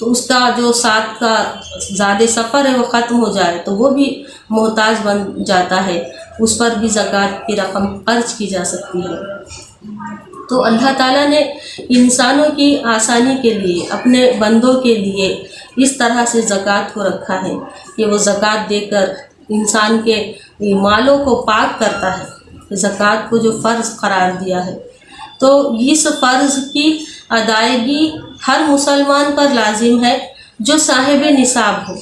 تو اس کا جو ساتھ کا زیادہ سفر ہے وہ ختم ہو جائے تو وہ بھی محتاج بن جاتا ہے، اس پر بھی زکوٰۃ کی رقم خرچ کی جا سکتی ہے۔ تو اللہ تعالیٰ نے انسانوں کی آسانی کے لیے، اپنے بندوں کے لیے اس طرح سے زکوٰۃ کو رکھا ہے کہ وہ زکوٰۃ دے کر انسان کے مالوں کو پاک کرتا ہے، زکوٰۃ کو جو فرض قرار دیا ہے۔ تو اس فرض کی ادائیگی ہر مسلمان پر لازم ہے جو صاحب نصاب ہو،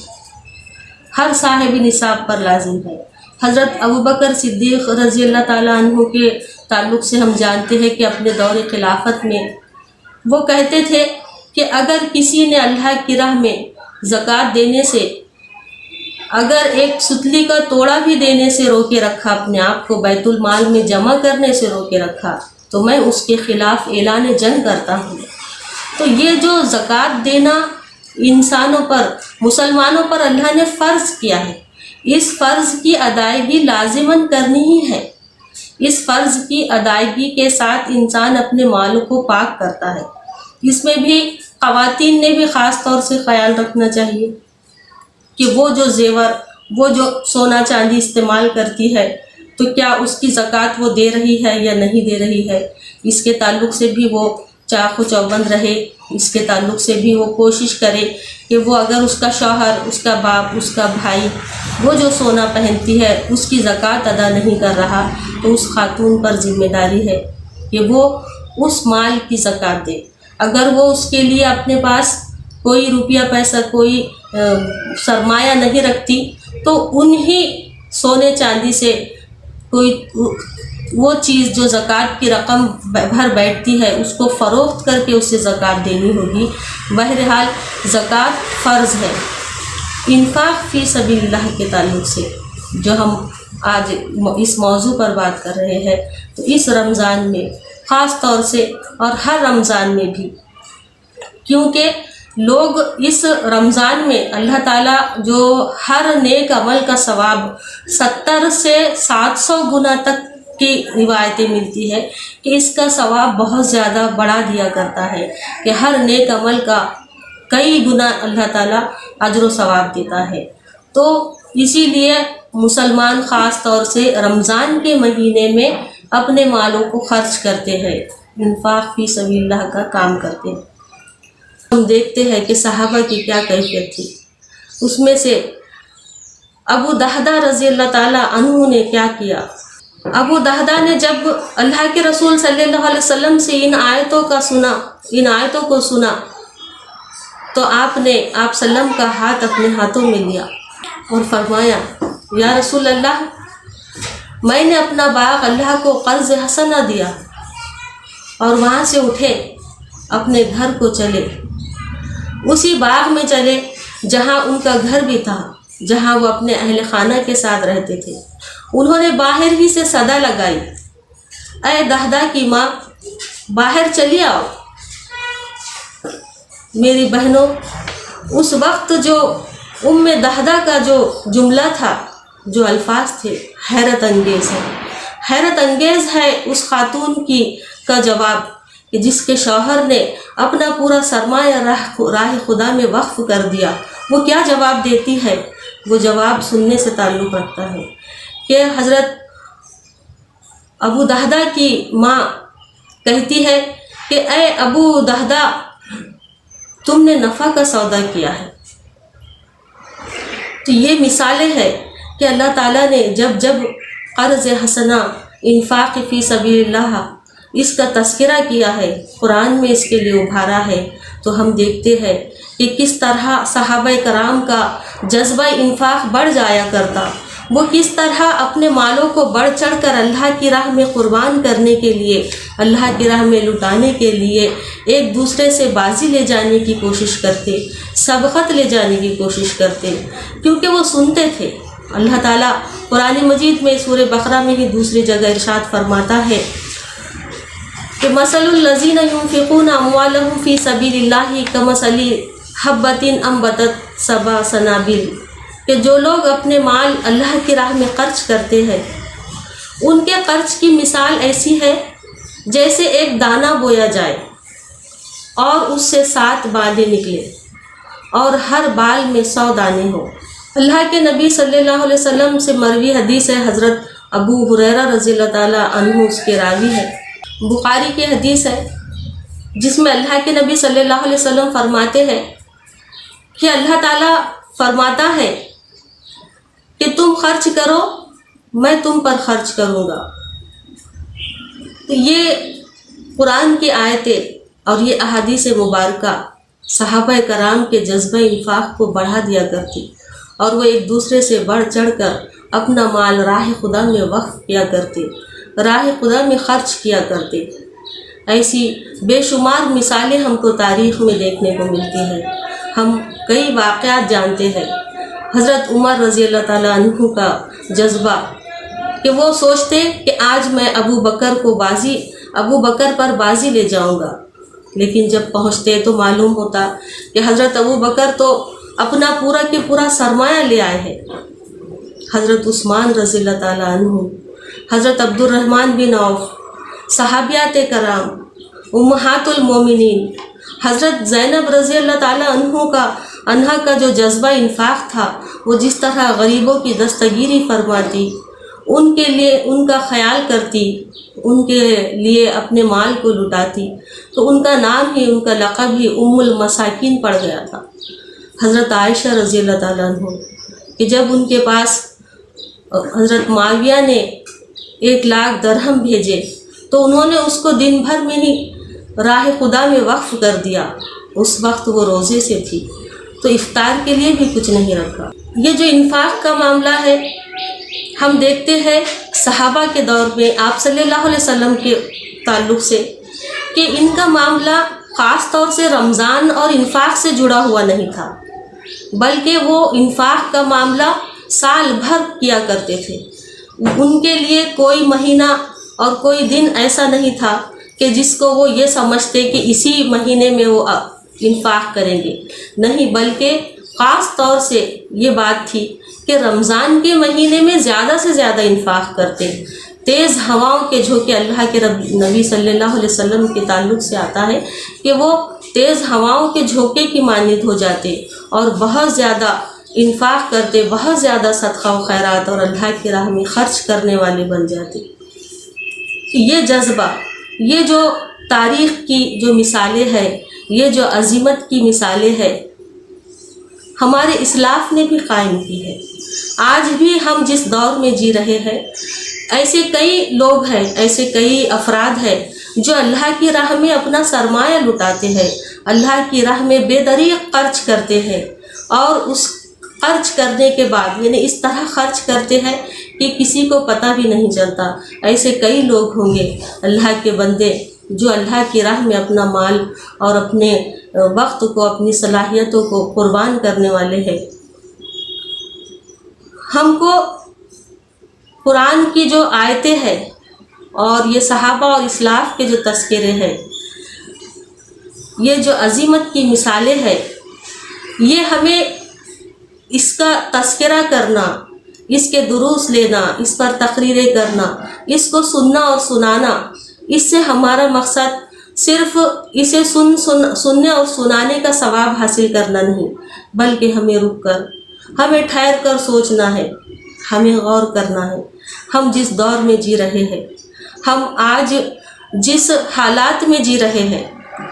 ہر صاحب نصاب پر لازم ہے۔ حضرت ابوبکر صدیق رضی اللہ تعالیٰ عنہ کے تعلق سے ہم جانتے ہیں کہ اپنے دور خلافت میں وہ کہتے تھے کہ اگر کسی نے اللہ کی راہ میں زکوٰۃ دینے سے، اگر ایک ستلی کا توڑا بھی دینے سے روکے رکھا، اپنے آپ کو بیت المال میں جمع کرنے سے روکے رکھا، تو میں اس کے خلاف اعلان جنگ کرتا ہوں۔ تو یہ جو زکوٰۃ دینا انسانوں پر، مسلمانوں پر اللہ نے فرض کیا ہے، اس فرض کی ادائیگی لازماً کرنی ہی ہے۔ اس فرض کی ادائیگی کے ساتھ انسان اپنے مالوں کو پاک کرتا ہے۔ اس میں بھی خواتین نے بھی خاص طور سے خیال رکھنا چاہیے کہ وہ جو زیور، وہ جو سونا چاندی استعمال کرتی ہے تو کیا اس کی زکوٰۃ وہ دے رہی ہے یا نہیں دے رہی ہے، اس کے تعلق سے بھی وہ چاق و چوبند رہے، اس کے تعلق سے بھی وہ کوشش کرے کہ وہ اگر اس کا شوہر، اس کا باپ، اس کا بھائی وہ جو سونا پہنتی ہے اس کی زکوٰۃ ادا نہیں کر رہا تو اس خاتون پر ذمہ داری ہے کہ وہ اس مال کی زکوٰۃ دے۔ اگر وہ اس کے لیے اپنے پاس کوئی روپیہ پیسہ، کوئی سرمایہ نہیں رکھتی تو انہی سونے چاندی سے کوئی وہ چیز جو زکوٰۃ کی رقم بھر بیٹھتی ہے اس کو فروخت کر کے اسے زکوٰۃ دینی ہوگی۔ بہرحال زکوٰۃ فرض ہے۔ انفاق فی سبیل اللہ کے تعلق سے جو ہم آج اس موضوع پر بات کر رہے ہیں، تو اس رمضان میں خاص طور سے اور ہر رمضان میں بھی، کیونکہ لوگ اس رمضان میں اللہ تعالیٰ جو ہر نیک عمل کا ثواب 70 سے 700 گنا تک کی روایتیں ملتی ہے کہ اس کا ثواب بہت زیادہ بڑھا دیا کرتا ہے، کہ ہر نیک عمل کا کئی گنا اللہ تعالیٰ اجر و ثواب دیتا ہے۔ تو اسی لیے مسلمان خاص طور سے رمضان کے مہینے میں اپنے مالوں کو خرچ کرتے ہیں، انفاق فی سبیل اللہ کا کام کرتے ہیں۔ ہم دیکھتے ہیں کہ صحابہ کی کیا کیفیت تھی۔ اس میں سے ابو دہدہ رضی اللہ تعالیٰ عنہ نے کیا کیا؟ ابو دہدہ نے جب اللہ کے رسول صلی اللہ علیہ وسلم سے ان آیتوں کو سنا تو آپ نے وسلم کا ہاتھ اپنے ہاتھوں میں لیا اور فرمایا، یا رسول اللہ، میں نے اپنا باغ اللہ کو قرض حسنہ دیا، اور وہاں سے اٹھے اپنے گھر کو چلے، اسی باغ میں چلے جہاں ان کا گھر بھی تھا، جہاں وہ اپنے اہل خانہ کے ساتھ رہتے تھے۔ انہوں نے باہر ہی سے صدا لگائی، اے دہدہ کی ماں، باہر چلی آؤ۔ میری بہنوں، اس وقت جو دہدہ کا جو جملہ تھا، جو الفاظ تھے، حیرت انگیز ہے۔ حیرت انگیز ہے اس خاتون کا جواب کہ جس کے شوہر نے اپنا پورا سرمایہ راہ خدا میں وقف کر دیا، وہ کیا جواب دیتی ہے؟ وہ جواب سننے سے تعلق رکھتا ہے کہ حضرت ابو دہدہ کی ماں کہتی ہے کہ اے ابو دہدہ، تم نے نفع کا سودا کیا ہے۔ تو یہ مثالیں ہیں کہ اللہ تعالیٰ نے جب قرض حسنہ، انفاق فی سبیل اللہ، اس کا تذکرہ کیا ہے، قرآن میں اس کے لیے ابھارا ہے، تو ہم دیکھتے ہیں کہ کس طرح صحابہ کرام کا جذبہ انفاق بڑھ جایا کرتا، وہ کس طرح اپنے مالوں کو بڑھ چڑھ کر اللہ کی راہ میں قربان کرنے کے لیے، اللہ کی راہ میں لٹانے کے لیے ایک دوسرے سے بازی لے جانے کی کوشش کرتے، سبقت لے جانے کی کوشش کرتے، کیونکہ وہ سنتے تھے۔ اللہ تعالیٰ قرآن مجید میں سورہ بقرہ میں ہی دوسری جگہ ارشاد فرماتا ہے کہ مثل الذین ينفقون اموالهم فی سبیل اللہ کمثل حبۃ انبتت سبع سنابل، کہ جو لوگ اپنے مال اللہ کی راہ میں خرچ کرتے ہیں، ان کے خرچ کی مثال ایسی ہے جیسے ایک دانہ بویا جائے اور اس سے 7 باندیں نکلے۔ اور ہر بال میں 100 دانے ہوں۔ اللہ کے نبی صلی اللہ علیہ وسلم سے مروی حدیث ہے، حضرت ابو ہریرہ رضی اللہ تعالیٰ عنہ اس کے راوی ہے، بخاری کی حدیث ہے، جس میں اللہ کے نبی صلی اللہ علیہ وسلم فرماتے ہیں کہ اللہ تعالیٰ فرماتا ہے کہ تم خرچ کرو، میں تم پر خرچ کروں گا۔ تو یہ قرآن کی آیتیں اور یہ احادیث مبارکہ صحابہ کرام کے جذبہ انفاق کو بڑھا دیا کرتی، اور وہ ایک دوسرے سے بڑھ چڑھ کر اپنا مال راہ خدا میں وقف کیا کرتے، راہ خدا میں خرچ کیا کرتے۔ ایسی بے شمار مثالیں ہم کو تاریخ میں دیکھنے کو ملتی ہیں۔ ہم کئی واقعات جانتے ہیں، حضرت عمر رضی اللہ تعالیٰ عنہ کا جذبہ کہ وہ سوچتے کہ آج میں ابو بکر پر بازی لے جاؤں گا، لیکن جب پہنچتے تو معلوم ہوتا کہ حضرت ابو بکر تو اپنا پورا کے پورا سرمایہ لے آئے ہیں۔ حضرت عثمان رضی اللہ تعالیٰ عنہ، حضرت عبد الرحمن بن عوف، صحابیات کرام، امہات المومنین، حضرت زینب رضی اللہ تعالیٰ عنہا کا جو جذبہ انفاق تھا، وہ جس طرح غریبوں کی دستگیری فرماتی، ان کے لیے ان کا خیال کرتی، ان کے لیے اپنے مال کو لٹاتی، تو ان کا نام ہی، ان کا لقب ہی ام المساکین پڑ گیا تھا۔ حضرت عائشہ رضی اللہ تعالیٰ عنہ کہ جب ان کے پاس حضرت معاویہ نے 1,00,000 درہم بھیجے تو انہوں نے اس کو دن بھر میں ہی راہ خدا میں وقف کر دیا۔ اس وقت وہ روزے سے تھی تو افطار کے لیے بھی کچھ نہیں رکھا۔ یہ جو انفاق کا معاملہ ہے، ہم دیکھتے ہیں صحابہ کے دور میں آپ صلی اللہ علیہ وسلم کے تعلق سے کہ ان کا معاملہ خاص طور سے رمضان اور انفاق سے جڑا ہوا نہیں تھا، بلکہ وہ انفاق کا معاملہ سال بھر کیا کرتے تھے۔ ان کے لیے کوئی مہینہ اور کوئی دن ایسا نہیں تھا کہ جس کو وہ یہ سمجھتے کہ اسی مہینے میں وہ انفاق کریں گے، نہیں، بلکہ خاص طور سے یہ بات تھی کہ رمضان کے مہینے میں زیادہ سے زیادہ انفاق کرتے۔ تیز ہواؤں کے جھونکے، اللہ کے نبی صلی اللہ علیہ وسلم کے تعلق سے آتا ہے کہ وہ تیز ہواؤں کے جھونکے کی مانند ہو جاتے اور بہت زیادہ انفاق کرتے، بہت زیادہ صدقہ و خیرات اور اللہ کی راہ میں خرچ کرنے والے بن جاتے۔ یہ جذبہ، یہ جو تاریخ کی جو مثالیں ہیں، یہ جو عظمت کی مثالیں ہیں، ہمارے اسلاف نے بھی قائم کی ہے۔ آج بھی ہم جس دور میں جی رہے ہیں، ایسے کئی لوگ ہیں، ایسے کئی افراد ہیں جو اللہ کی راہ میں اپنا سرمایہ لٹاتے ہیں، اللہ کی راہ میں بے دریغ خرچ کرتے ہیں، اور اس خرچ کرنے کے بعد یعنی اس طرح خرچ کرتے ہیں کہ کسی کو پتہ بھی نہیں چلتا۔ ایسے کئی لوگ ہوں گے اللہ کے بندے جو اللہ کی راہ میں اپنا مال اور اپنے وقت کو، اپنی صلاحیتوں کو قربان کرنے والے ہیں۔ ہم کو قرآن کی جو آیتیں ہیں اور یہ صحابہ اور اسلاف کے جو تذکرے ہیں، یہ جو عظمت کی مثالیں ہیں، یہ ہمیں اس کا تذکرہ کرنا، اس کے دروس لینا، اس پر تقریریں کرنا، اس کو سننا اور سنانا، اس سے ہمارا مقصد صرف اسے سننے اور سنانے کا ثواب حاصل کرنا نہیں، بلکہ ہمیں رک کر، ہمیں ٹھہر کر سوچنا ہے، ہمیں غور کرنا ہے۔ ہم جس دور میں جی رہے ہیں، ہم آج جس حالات میں جی رہے ہیں،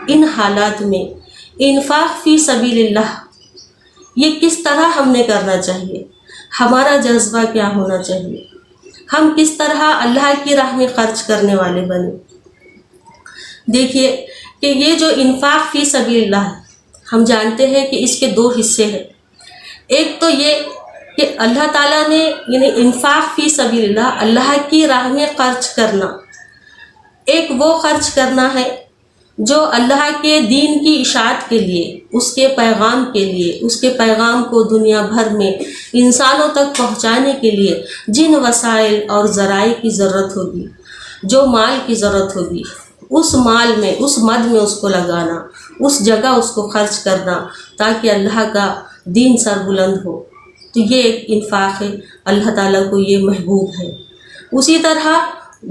ان حالات میں انفاق فی سبیل اللہ یہ کس طرح ہم نے کرنا چاہیے، ہمارا جذبہ کیا ہونا چاہیے، ہم کس طرح اللہ کی راہ میں خرچ کرنے والے بنے۔ دیکھیے کہ یہ جو انفاق فی سبیل اللہ ہے، ہم جانتے ہیں کہ اس کے 2 حصے ہیں۔ ایک تو یہ کہ اللہ تعالیٰ نے یعنی انفاق فی سبیل اللہ، اللہ کی راہ میں خرچ کرنا، ایک وہ خرچ کرنا ہے جو اللہ کے دین کی اشاعت کے لیے، اس کے پیغام کے لیے، اس کے پیغام کو دنیا بھر میں انسانوں تک پہنچانے کے لیے جن وسائل اور ذرائع کی ضرورت ہوگی، جو مال کی ضرورت ہوگی، اس مال میں، اس مد میں اس کو لگانا، اس جگہ اس کو خرچ کرنا تاکہ اللہ کا دین سر بلند ہو، تو یہ ایک انفاق ہے، اللہ تعالیٰ کو یہ محبوب ہے۔ اسی طرح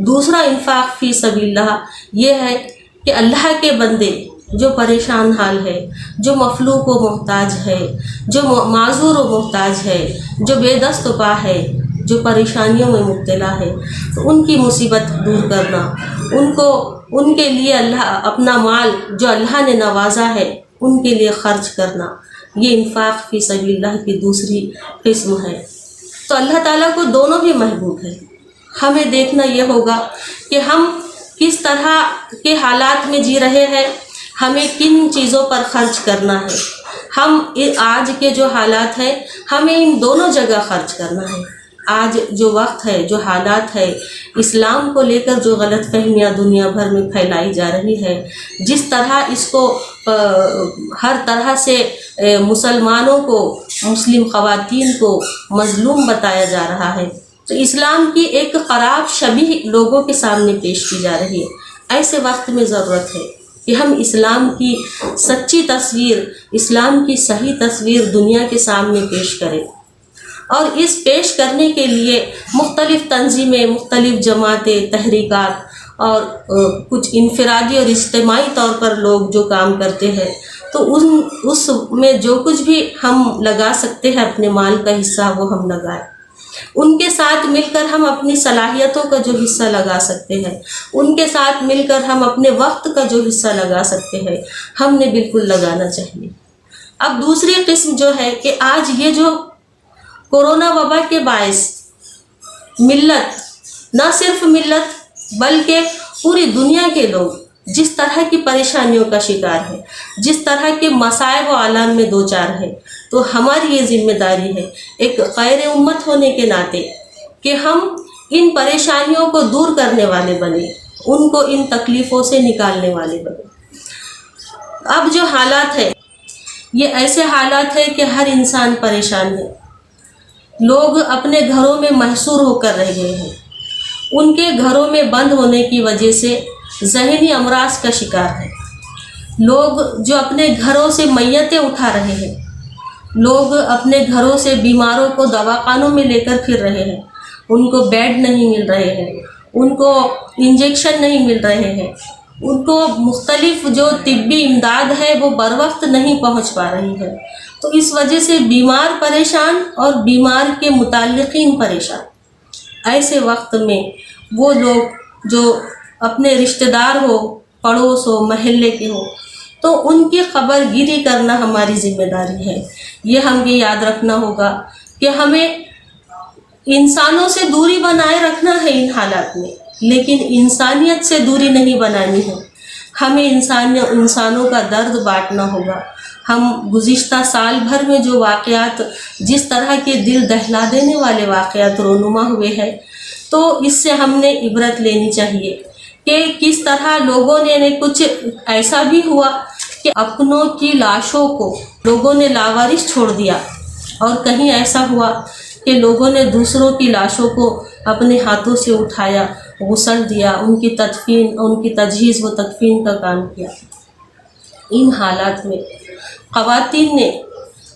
دوسرا انفاق فی سبیل اللہ یہ ہے کہ اللہ کے بندے جو پریشان حال ہے، جو مفلوق و محتاج ہے، جو معذور و محتاج ہے، جو بے دست و پا ہے، جو پریشانیوں میں مبتلا ہے، تو ان کی مصیبت دور کرنا، ان کے لیے اپنا مال جو اللہ نے نوازا ہے ان کے لیے خرچ کرنا، یہ انفاق فی سبیل اللہ کی دوسری قسم ہے۔ تو اللہ تعالیٰ کو دونوں بھی محبوب ہے۔ ہمیں دیکھنا یہ ہوگا کہ ہم کس طرح کے حالات میں جی رہے ہیں، ہمیں کن چیزوں پر خرچ کرنا ہے۔ ہم آج کے جو حالات ہیں ہمیں ان دونوں جگہ خرچ کرنا ہے۔ آج جو وقت ہے، جو حالات ہے، اسلام کو لے کر جو غلط فہمیاں دنیا بھر میں پھیلائی جا رہی ہے، جس طرح اس کو ہر طرح سے مسلمانوں کو، مسلم خواتین کو مظلوم بتایا جا رہا ہے، تو اسلام کی ایک خراب شبیہ لوگوں کے سامنے پیش کی جا رہی ہے۔ ایسے وقت میں ضرورت ہے کہ ہم اسلام کی سچی تصویر، اسلام کی صحیح تصویر دنیا کے سامنے پیش کریں، اور اس پیش کرنے کے لیے مختلف تنظیمیں، مختلف جماعتیں، تحریکات اور کچھ انفرادی اور اجتماعی طور پر لوگ جو کام کرتے ہیں، تو اس میں جو کچھ بھی ہم لگا سکتے ہیں اپنے مال کا حصہ وہ ہم لگائیں۔ ان کے ساتھ مل کر ہم اپنی صلاحیتوں کا جو حصہ لگا سکتے ہیں، ان کے ساتھ مل کر ہم اپنے وقت کا جو حصہ لگا سکتے ہیں، ہم نے بالکل لگانا چاہیے۔ اب دوسری قسم جو ہے کہ آج یہ جو کورونا وبا کے باعث ملت، نہ صرف ملت بلکہ پوری دنیا کے لوگ جس طرح کی پریشانیوں کا شکار ہے، جس طرح کے مصائب و آلام میں دوچار ہے، تو ہماری یہ ذمہ داری ہے ایک خیر امت ہونے کے ناطے کہ ہم ان پریشانیوں کو دور کرنے والے بنیں، ان کو ان تکلیفوں سے نکالنے والے بنیں۔ اب جو حالات ہے یہ ایسے حالات ہے کہ ہر انسان پریشان ہے، لوگ اپنے گھروں میں محصور ہو کر رہ گئے ہیں، ان کے گھروں میں بند ہونے کی وجہ سے ذہنی امراض کا شکار ہے، لوگ جو اپنے گھروں سے میتیں اٹھا رہے ہیں، لوگ اپنے گھروں سے بیماروں کو دواخانوں میں لے کر پھر رہے ہیں، ان کو بیڈ نہیں مل رہے ہیں، ان کو انجیکشن نہیں مل رہے ہیں، ان کو مختلف جو طبی امداد ہے وہ بر وقت نہیں پہنچ پا رہی ہے، تو اس وجہ سے بیمار پریشان اور بیمار کے متعلقین پریشان۔ ایسے وقت میں وہ لوگ جو اپنے رشتہ دار ہو، پڑوس ہو، محلے کے ہو، تو ان کی خبر گیری کرنا ہماری ذمہ داری ہے۔ یہ ہم یہ یاد رکھنا ہوگا کہ ہمیں انسانوں سے دوری بنائے رکھنا ہے ان حالات میں، لیکن انسانیت سے دوری نہیں بنانی ہے۔ ہمیں انسانوں کا درد بانٹنا ہوگا۔ ہم گزشتہ سال بھر میں جو واقعات، جس طرح کے دل دہلا دینے والے واقعات رونما ہوئے ہیں، تو اس سے ہم نے عبرت لینی چاہیے کہ کس طرح لوگوں نے کچھ ایسا بھی ہوا کہ اپنوں کی لاشوں کو لوگوں نے لاوارث چھوڑ دیا، اور کہیں ایسا ہوا کہ لوگوں نے دوسروں کی لاشوں کو اپنے ہاتھوں سے اٹھایا، غسل دیا، ان کی تدفین، ان کی تجہیز و تدفین کا کام کیا۔ ان حالات میں خواتین نے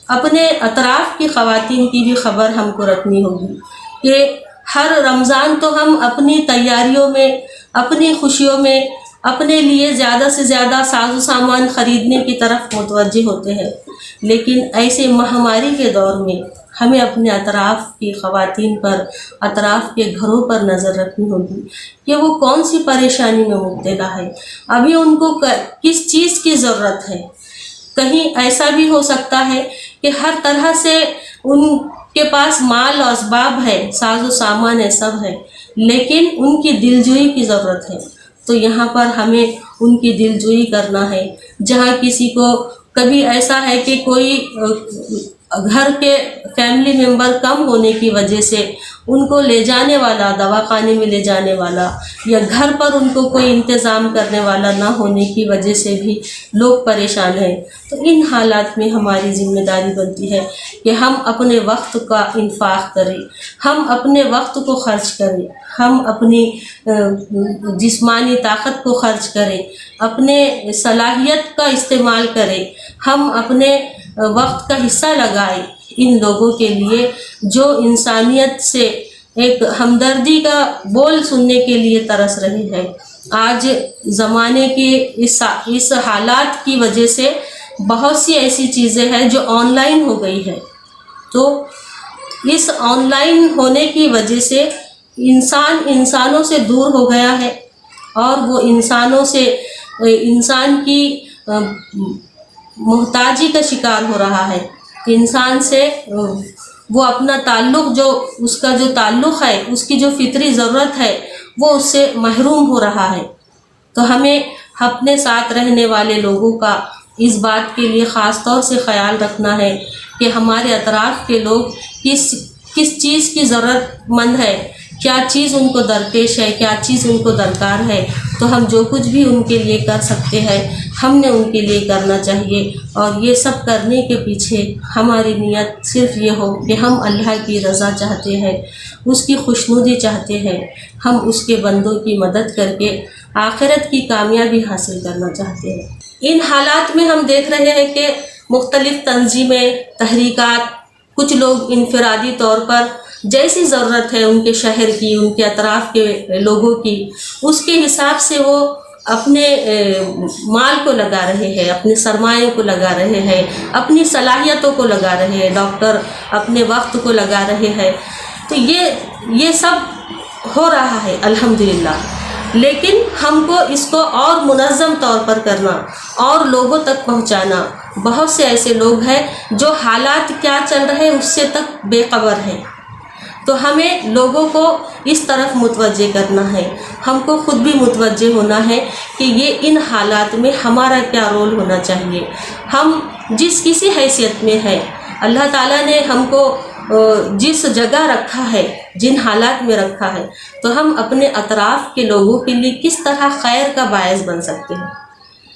اپنے اطراف کی خواتین کی بھی خبر ہم کو رکھنی ہوگی کہ ہر رمضان تو ہم اپنی تیاریوں میں، اپنی خوشیوں میں اپنے لیے زیادہ سے زیادہ ساز و سامان خریدنے کی طرف متوجہ ہوتے ہیں، لیکن ایسے مہاماری کے دور میں ہمیں اپنے اطراف کی خواتین پر، اطراف کے گھروں پر نظر رکھنی ہوگی کہ وہ کون سی پریشانی میں مبتلا ہے، ابھی ان کو کس چیز کی ضرورت ہے۔ کہیں ایسا بھی ہو سکتا ہے کہ ہر طرح سے ان کے پاس مال و اسباب ہے، ساز و سامان ہے، سب ہے، لیکن ان کی دلجوئی کی ضرورت ہے، تو یہاں پر ہمیں ان کی دلجوئی کرنا ہے۔ جہاں کسی کو کبھی ایسا ہے کہ کوئی گھر کے فیملی ممبر کم ہونے کی وجہ سے ان کو لے جانے والا، دواخانے میں لے جانے والا، یا گھر پر ان کو کوئی انتظام کرنے والا نہ ہونے کی وجہ سے بھی لوگ پریشان ہیں، تو ان حالات میں ہماری ذمہ داری بنتی ہے کہ ہم اپنے وقت کا انفاق کریں، ہم اپنے وقت کو خرچ کریں، ہم اپنی جسمانی طاقت کو خرچ کریں، اپنے صلاحیت کا استعمال کریں، ہم اپنے وقت کا حصہ لگائیں ان لوگوں کے لیے جو انسانیت سے ایک ہمدردی کا بول سننے کے لیے ترس رہے ہیں، آج زمانے کی اس حالات کی وجہ سے بہت سی ایسی چیزیں ہیں جو آن لائن ہو گئی ہے. تو اس آن لائن ہونے کی وجہ سے انسانوں سے دور ہو گیا ہے، اور وہ انسان کی محتاجی کا شکار ہو رہا ہے. انسان سے وہ اپنا تعلق اس کا جو تعلق ہے، اس کی جو فطری ضرورت ہے، وہ اس سے محروم ہو رہا ہے. تو ہمیں اپنے ساتھ رہنے والے لوگوں کا اس بات کے لیے خاص طور سے خیال رکھنا ہے کہ ہمارے اطراف کے لوگ کس چیز کی ضرورت مند ہے، کیا چیز ان کو درپیش ہے، کیا چیز ان کو درکار ہے. تو ہم جو کچھ بھی ان کے لیے کر سکتے ہیں ہم نے ان کے لیے کرنا چاہیے. اور یہ سب کرنے کے پیچھے ہماری نیت صرف یہ ہو کہ ہم اللہ کی رضا چاہتے ہیں، اس کی خوشنودی چاہتے ہیں، ہم اس کے بندوں کی مدد کر کے آخرت کی کامیابی حاصل کرنا چاہتے ہیں. ان حالات میں ہم دیکھ رہے ہیں کہ مختلف تنظیمیں، تحریکات، کچھ لوگ انفرادی طور پر جیسی ضرورت ہے ان کے شہر کی، ان کے اطراف کے لوگوں کی، اس کے حساب سے وہ اپنے مال کو لگا رہے ہیں، اپنے سرمایے کو لگا رہے ہیں، اپنی صلاحیتوں کو لگا رہے ہیں. ڈاکٹر اپنے وقت کو لگا رہے ہیں. تو یہ سب ہو رہا ہے الحمدللہ. لیکن ہم کو اس کو اور منظم طور پر کرنا اور لوگوں تک پہنچانا. بہت سے ایسے لوگ ہیں جو حالات کیا چل رہے اس سے تک بے خبر ہیں. تو ہمیں لوگوں کو اس طرف متوجہ کرنا ہے، ہم کو خود بھی متوجہ ہونا ہے کہ یہ ان حالات میں ہمارا کیا رول ہونا چاہیے. ہم جس کسی حیثیت میں ہیں، اللہ تعالیٰ نے ہم کو جس جگہ رکھا ہے، جن حالات میں رکھا ہے، تو ہم اپنے اطراف کے لوگوں کے لیے کس طرح خیر کا باعث بن سکتے ہیں.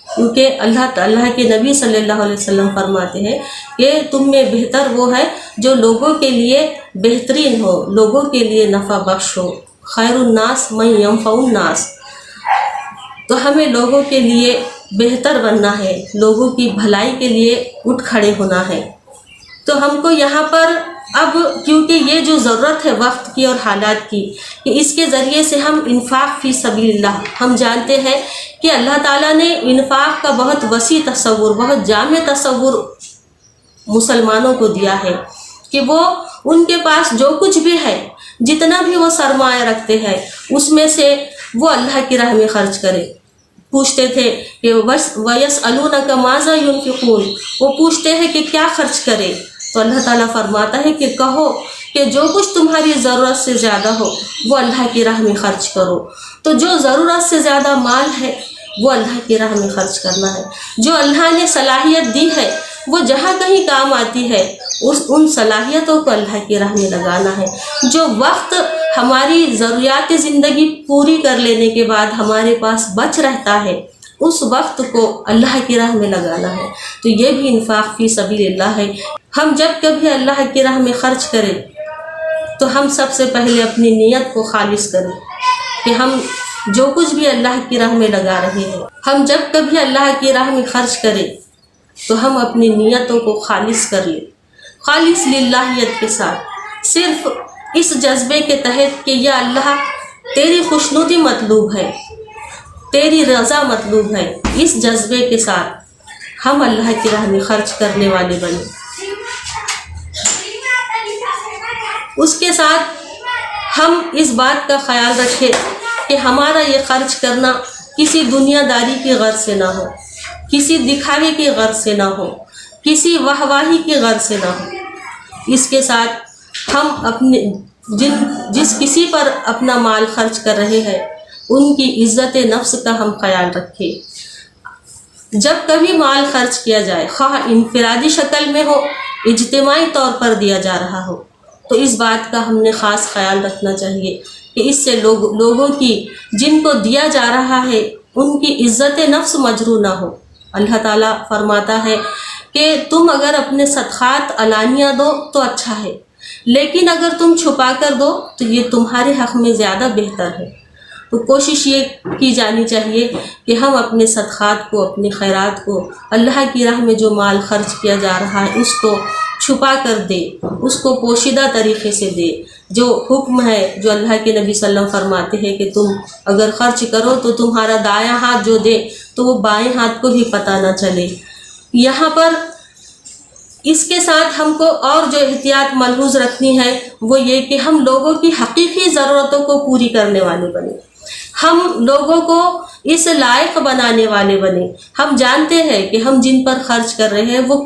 کیونکہ اللہ کے نبی صلی اللہ علیہ وسلم فرماتے ہیں کہ تم میں بہتر وہ ہے جو لوگوں کے لیے بہترین ہو، لوگوں کے لیے نفع بخش ہو. خیر الناس من ینفع الناس. تو ہمیں لوگوں کے لیے بہتر بننا ہے، لوگوں کی بھلائی کے لیے اٹھ کھڑے ہونا ہے. تو ہم کو یہاں پر اب کیونکہ یہ جو ضرورت ہے وقت کی اور حالات کی، کہ اس کے ذریعے سے ہم انفاق فی سبیل اللہ، ہم جانتے ہیں کہ اللہ تعالیٰ نے انفاق کا بہت وسیع تصور، بہت جامع تصور مسلمانوں کو دیا ہے کہ وہ ان کے پاس جو کچھ بھی ہے، جتنا بھی وہ سرمایہ رکھتے ہیں، اس میں سے وہ اللہ کی راہ میں خرچ کرے. پوچھتے تھے کہ وَيَسْأَلُونَكَ مَاذَا يُنْفِقُونَ، وہ پوچھتے ہیں کہ کیا خرچ کرے. تو اللہ تعالیٰ فرماتا ہے کہ کہو کہ جو کچھ تمہاری ضرورت سے زیادہ ہو وہ اللہ کی راہ میں خرچ کرو. تو جو ضرورت سے زیادہ مال ہے وہ اللہ کی راہ میں خرچ کرنا ہے. جو اللہ نے صلاحیت دی ہے وہ جہاں کہیں کام آتی ہے ان صلاحیتوں کو اللہ کی راہ میں لگانا ہے. جو وقت ہماری ضروریات زندگی پوری کر لینے کے بعد ہمارے پاس بچ رہتا ہے اس وقت کو اللہ کی راہ میں لگانا ہے. تو یہ بھی انفاق فی سبیل اللہ ہے. ہم جب کبھی اللہ کی راہ میں خرچ کریں تو ہم سب سے پہلے اپنی نیت کو خالص کریں کہ ہم جو کچھ بھی اللہ کی راہ میں لگا رہے ہیں، ہم جب کبھی اللہ کی راہ میں خرچ کریں تو ہم اپنی نیتوں کو خالص کر لیں، خالص للہیت کے ساتھ، صرف اس جذبے کے تحت کہ یا اللہ تیری خوشنودی مطلوب ہے، تیری رضا مطلوب ہے. اس جذبے کے ساتھ ہم اللہ کی راہ میں خرچ کرنے والے بنیں. اس کے ساتھ ہم اس بات کا خیال رکھیں کہ ہمارا یہ خرچ کرنا کسی دنیا داری کی غرض سے نہ ہو، کسی دکھاوے کی غرض سے نہ ہو، کسی واہواہی کی غرض سے نہ ہو. اس کے ساتھ ہم اپنے جس کسی پر اپنا مال خرچ کر رہے ہیں ان کی عزت نفس کا ہم خیال رکھیں. جب کبھی مال خرچ کیا جائے، خواہ انفرادی شکل میں ہو، اجتماعی طور پر دیا جا رہا ہو، تو اس بات کا ہم نے خاص خیال رکھنا چاہیے کہ اس سے لوگوں کی جن کو دیا جا رہا ہے ان کی عزت نفس مجروح نہ ہو. اللہ تعالیٰ فرماتا ہے کہ تم اگر اپنے صدقات علانیہ دو تو اچھا ہے، لیکن اگر تم چھپا کر دو تو یہ تمہارے حق میں زیادہ بہتر ہے. تو کوشش یہ کی جانی چاہیے کہ ہم اپنے صدقات کو، اپنے خیرات کو، اللہ کی راہ میں جو مال خرچ کیا جا رہا ہے اس کو چھپا کر دے، اس کو پوشیدہ طریقے سے دے، جو حکم ہے جو اللہ کے نبی صلی اللہ علیہ وسلم فرماتے ہیں کہ تم اگر خرچ کرو تو تمہارا دایاں ہاتھ جو دے تو وہ بائیں ہاتھ کو بھی پتہ نہ چلے۔ یہاں پر اس کے ساتھ ہم کو اور جو احتیاط ملحوظ رکھنی ہے وہ یہ کہ ہم لوگوں کی حقیقی ضرورتوں کو پوری کرنے والے بنیں، ہم لوگوں کو اس لائق بنانے والے بنیں۔ ہم جانتے ہیں کہ ہم جن پر خرچ کر رہے ہیں وہ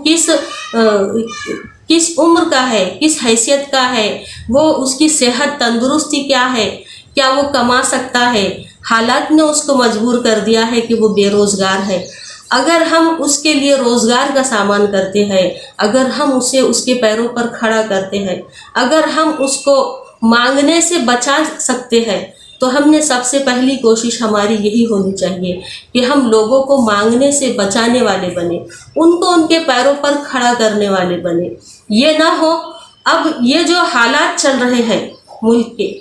کس عمر کا ہے، کس حیثیت کا ہے، وہ اس کی صحت تندرستی کیا ہے، کیا وہ کما سکتا ہے، حالات نے اس کو مجبور کر دیا ہے کہ وہ بے روزگار ہے۔ اگر ہم اس کے لیے روزگار کا سامان کرتے ہیں، اگر ہم اسے اس کے پیروں پر کھڑا کرتے ہیں، اگر ہم اس کو مانگنے سے بچا سکتے ہیں، تو ہم نے سب سے پہلی کوشش ہماری یہی ہونی چاہیے کہ ہم لوگوں کو مانگنے سے بچانے والے بنیں، ان کو ان کے پیروں پر کھڑا کرنے والے بنیں۔ یہ نہ ہو اب یہ جو حالات چل رہے ہیں ملک کے،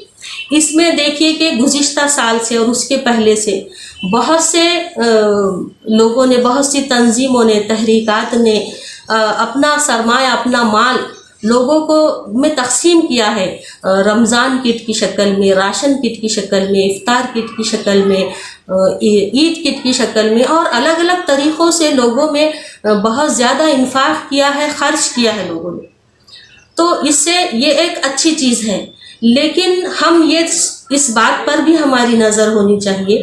اس میں دیکھیے کہ گزشتہ سال سے اور اس کے پہلے سے بہت سے لوگوں نے، بہت سی تنظیموں نے، تحریکات نے اپنا سرمایہ، اپنا مال لوگوں کو میں تقسیم کیا ہے، رمضان کٹ کی شکل میں، راشن کٹ کی شکل میں، افطار کٹ کی شکل میں، عید کٹ کی شکل میں، اور الگ الگ طریقوں سے لوگوں میں بہت زیادہ انفاق کیا ہے، خرچ کیا ہے لوگوں نے۔ تو اس سے یہ ایک اچھی چیز ہے، لیکن ہم اس بات پر بھی ہماری نظر ہونی چاہیے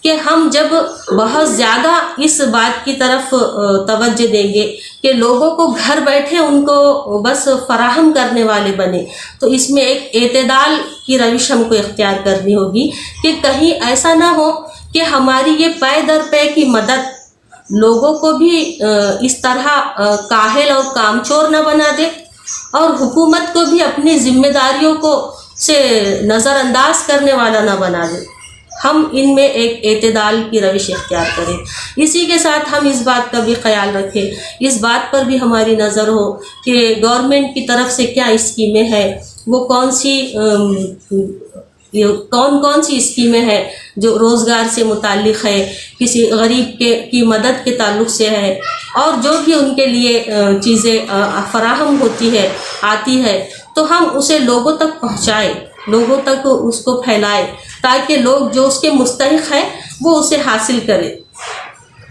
کہ ہم جب بہت زیادہ اس بات کی طرف توجہ دیں گے کہ لوگوں کو گھر بیٹھے ان کو بس فراہم کرنے والے بنے، تو اس میں ایک اعتدال کی روش ہم کو اختیار کرنی ہوگی کہ کہیں ایسا نہ ہو کہ ہماری یہ پے در پے کی مدد لوگوں کو بھی اس طرح کاہل اور کامچور نہ بنا دے، اور حکومت کو بھی اپنی ذمہ داریوں کو سے نظر انداز کرنے والا نہ بنا دے۔ ہم ان میں ایک اعتدال کی روش اختیار کریں۔ اسی کے ساتھ ہم اس بات کا بھی خیال رکھیں، اس بات پر بھی ہماری نظر ہو کہ گورنمنٹ کی طرف سے کیا اسکیمیں ہیں، وہ کون سی اسکیمیں ہیں جو روزگار سے متعلق ہے، کسی غریب کی مدد کے تعلق سے ہے، اور جو بھی ان کے لیے چیزیں فراہم ہوتی ہے، آتی ہے، تو ہم اسے لوگوں تک پہنچائیں، لوگوں تک اس کو پھیلائیں، تاکہ لوگ جو اس کے مستحق ہیں وہ اسے حاصل کریں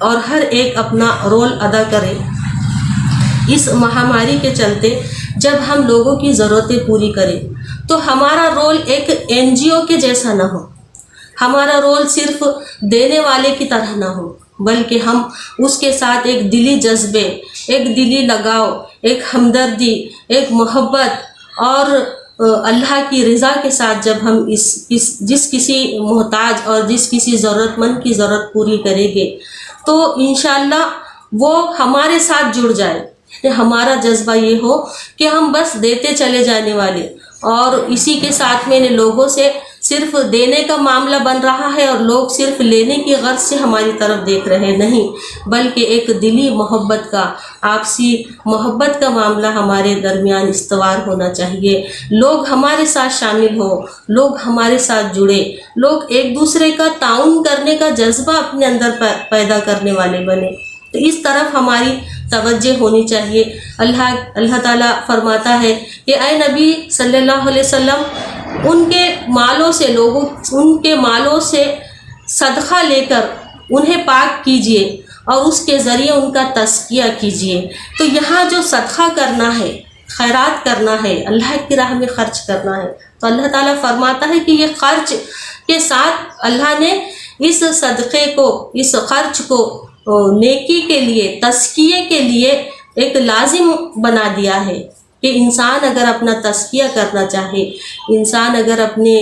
اور ہر ایک اپنا رول ادا کرے۔ اس مہاماری کے چلتے جب ہم لوگوں کی ضرورتیں پوری کریں تو ہمارا رول ایک NGO کے جیسا نہ ہو، ہمارا رول صرف دینے والے کی طرح نہ ہو، بلکہ ہم اس کے ساتھ ایک دلی جذبے، ایک دلی لگاؤ، ایک ہمدردی، ایک محبت اور اللہ کی رضا کے ساتھ جب ہم جس کسی محتاج اور جس کسی ضرورت مند کی ضرورت پوری کریں گے تو انشاءاللہ وہ ہمارے ساتھ جڑ جائے۔ ہمارا جذبہ یہ ہو کہ ہم بس دیتے چلے جانے والے، اور اسی کے ساتھ میں لوگوں سے صرف دینے کا معاملہ بن رہا ہے اور لوگ صرف لینے کی غرض سے ہماری طرف دیکھ رہے، نہیں، بلکہ ایک دلی محبت کا، آپسی محبت کا معاملہ ہمارے درمیان استوار ہونا چاہیے۔ لوگ ہمارے ساتھ شامل ہو، لوگ ہمارے ساتھ جڑے، لوگ ایک دوسرے کا تعاون کرنے کا جذبہ اپنے اندر پیدا کرنے والے بنے، تو اس طرف ہماری توجہ ہونی چاہیے۔ اللہ تعالیٰ فرماتا ہے کہ اے نبی صلی اللہ علیہ وسلم، ان کے مالوں سے صدقہ لے کر انہیں پاک کیجئے اور اس کے ذریعے ان کا تزکیہ کیجئے۔ تو یہاں جو صدقہ کرنا ہے، خیرات کرنا ہے، اللہ کی راہ میں خرچ کرنا ہے، تو اللہ تعالیٰ فرماتا ہے کہ یہ خرچ کے ساتھ اللہ نے اس صدقے کو، اس خرچ کو نیکی کے لیے، تزکیے کے لیے ایک لازم بنا دیا ہے کہ انسان اگر اپنا تزکیہ کرنا چاہے، انسان اگر اپنے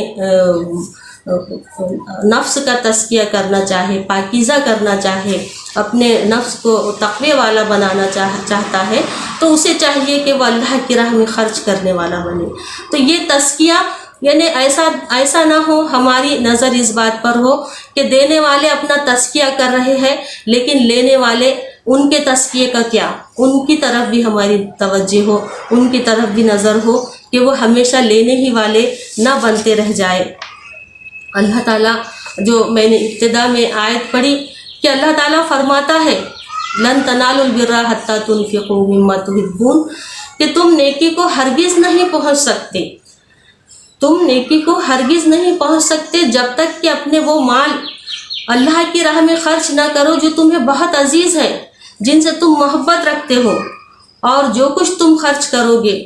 نفس کا تزکیہ کرنا چاہے، پاکیزہ کرنا چاہے، اپنے نفس کو تقوی والا بنانا چاہتا ہے، تو اسے چاہیے کہ وہ اللہ کی راہ میں خرچ کرنے والا بنے۔ تو یہ تزکیہ یعنی ایسا نہ ہو، ہماری نظر اس بات پر ہو کہ دینے والے اپنا تزکیہ کر رہے ہیں لیکن لینے والے ان کے تزکیے کا کیا، ان کی طرف بھی ہماری توجہ ہو، ان کی طرف بھی نظر ہو کہ وہ ہمیشہ لینے ہی والے نہ بنتے رہ جائے۔ اللہ تعالیٰ جو میں نے ابتدا میں آیت پڑھی کہ اللہ تعالیٰ فرماتا ہے لن تنالوا البر حتی تنفقوا مما تحبون، کہ تم نیکی کو ہرگز نہیں پہنچ سکتے تم نیکی کو ہرگز نہیں پہنچ سکتے جب تک کہ اپنے وہ مال اللہ کی راہ میں خرچ نہ کرو جو تمہیں بہت عزیز ہے، جن سے تم محبت رکھتے ہو، اور جو کچھ تم خرچ کرو گے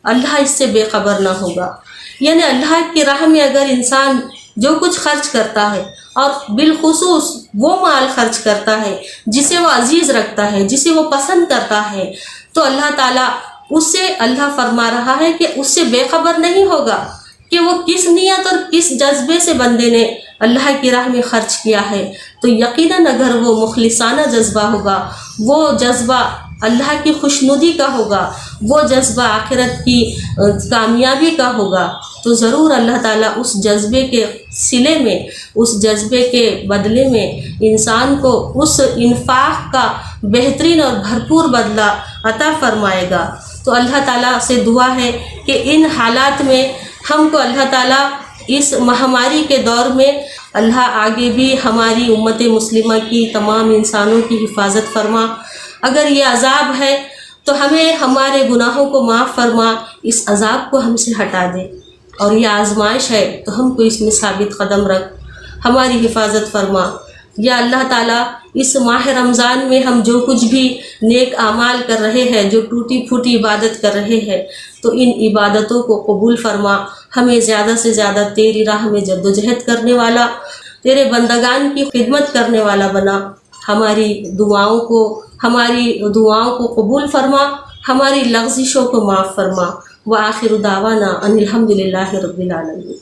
اللہ اس سے بے خبر نہ ہوگا۔ یعنی اللہ کی راہ میں اگر انسان جو کچھ خرچ کرتا ہے، اور بالخصوص وہ مال خرچ کرتا ہے جسے وہ عزیز رکھتا ہے، جسے وہ پسند کرتا ہے، تو اللہ تعالیٰ اس سے، اللہ فرما رہا ہے کہ اس سے بے خبر نہیں ہوگا کہ وہ کس نیت اور کس جذبے سے بندے نے اللہ کی راہ میں خرچ کیا ہے۔ تو یقیناً اگر وہ مخلصانہ جذبہ ہوگا، وہ جذبہ اللہ کی خوشنودی کا ہوگا، وہ جذبہ آخرت کی کامیابی کا ہوگا، تو ضرور اللہ تعالیٰ اس جذبے کے صلے میں، اس جذبے کے بدلے میں انسان کو اس انفاق کا بہترین اور بھرپور بدلہ عطا فرمائے گا۔ تو اللہ تعالیٰ سے دعا ہے کہ ان حالات میں ہم کو اللہ تعالیٰ اس مہاماری کے دور میں اللہ آگے بھی ہماری امت مسلمہ کی تمام انسانوں کی حفاظت فرما۔ اگر یہ عذاب ہے تو ہمیں ہمارے گناہوں کو معاف فرما، اس عذاب کو ہم سے ہٹا دے، اور یہ آزمائش ہے تو ہم کو اس میں ثابت قدم رکھ، ہماری حفاظت فرما۔ یا اللہ تعالیٰ اس ماہ رمضان میں ہم جو کچھ بھی نیک اعمال کر رہے ہیں، جو ٹوٹی پھوٹی عبادت کر رہے ہیں، تو ان عبادتوں کو قبول فرما، ہمیں زیادہ سے زیادہ تیری راہ میں جد و جہد کرنے والا، تیرے بندگان کی خدمت کرنے والا بنا۔ ہماری دعاؤں کو قبول فرما، ہماری لغزشوں کو معاف فرما۔ وآخر دعوانا ان الحمد للہ رب العالمین۔